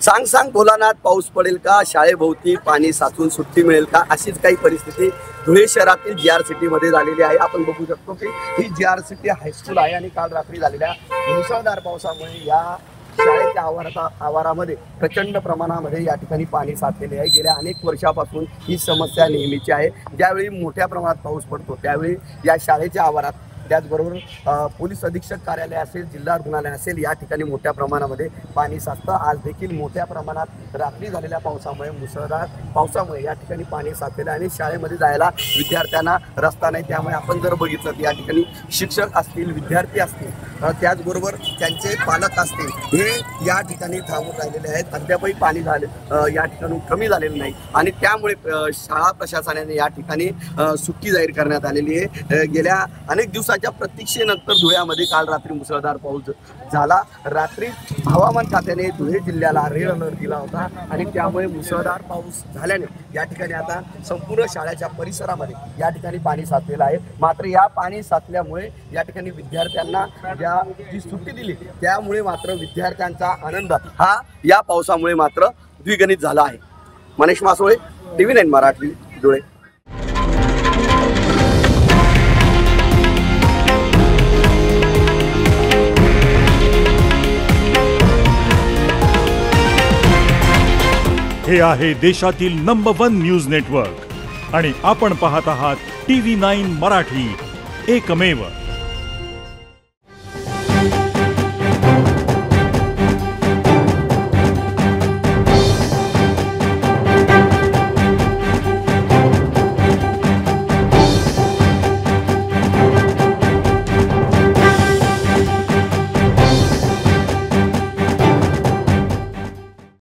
सांग भोलानाथ, पाऊस पडेल का? शाळेभोवती पाणी साचून सुट्टी मिळेल का? अशीच काही परिस्थिती धुळे शहरातील जी आर सिटीमध्ये झालेली आहे। आपण बघू शकतो की ही जी आर सिटी हायस्कूल आहे आणि काल रात्री झालेल्या मुसळधार पावसामुळे या शाळेच्या आवारामध्ये प्रचंड प्रमाणामध्ये या ठिकाणी पाणी साचलेले आहे। गेल्या अनेक वर्षापासून ही समस्या नेहमीची आहे। ज्यावेळी मोठ्या प्रमाणात पाऊस पडतो त्यावेळी या शाळेच्या आवारात, त्याचबरोबर पोलीस अधीक्षक कार्यालय असेल, जिल्हा रुग्णालय असेल, या ठिकाणी मोठ्या प्रमाणामध्ये पाणी साचतं। आज देखील मोठ्या प्रमाणात रात्री झालेल्या पावसामुळे, मुसळधार पावसामुळे या ठिकाणी पाणी साचलेलं आहे आणि शाळेमध्ये जायला विद्यार्थ्यांना रस्ता नाही। त्यामुळे आपण जर बघितलं तर या ठिकाणी शिक्षक असतील, विद्यार्थी असतील, त्याचबरोबर त्यांचे पालक असतील, हे या ठिकाणी थांबून राहिलेले आहेत। अद्यापही पाणी या ठिकाणी कमी झालेलं नाही आणि त्यामुळे शाळा प्रशासनाने या ठिकाणी सुट्टी जाहीर करण्यात आलेली आहे। गेल्या अनेक दिवसाच्या प्रतीक्षेनंतर धुळ्यामध्ये काल रात्री मुसळधार पाऊस झाला। रात्री हवामान खात्याने धुळे जिल्ह्याला रेड अलर्ट दिला होता आणि त्यामुळे मुसळधार पाऊस झाल्याने या ठिकाणी आता संपूर्ण शाळेच्या परिसरामध्ये या ठिकाणी पाणी साचलेलं आहे। मात्र या पाणी साचल्यामुळे या ठिकाणी विद्यार्थ्यांना जी सुट्टी दिली त्यामुळे मात्र विद्यार्थ्यांचा आनंद हा या पावसामुळे मात्र द्विगुणित झाला आहे। मनीष मासोळे, TV9 मराठी, धुळे। हे आहे देशातील नंबर 1 न्यूज नेटवर्क आणि आपण पाहत आहात TV9 मराठी, एकमेव।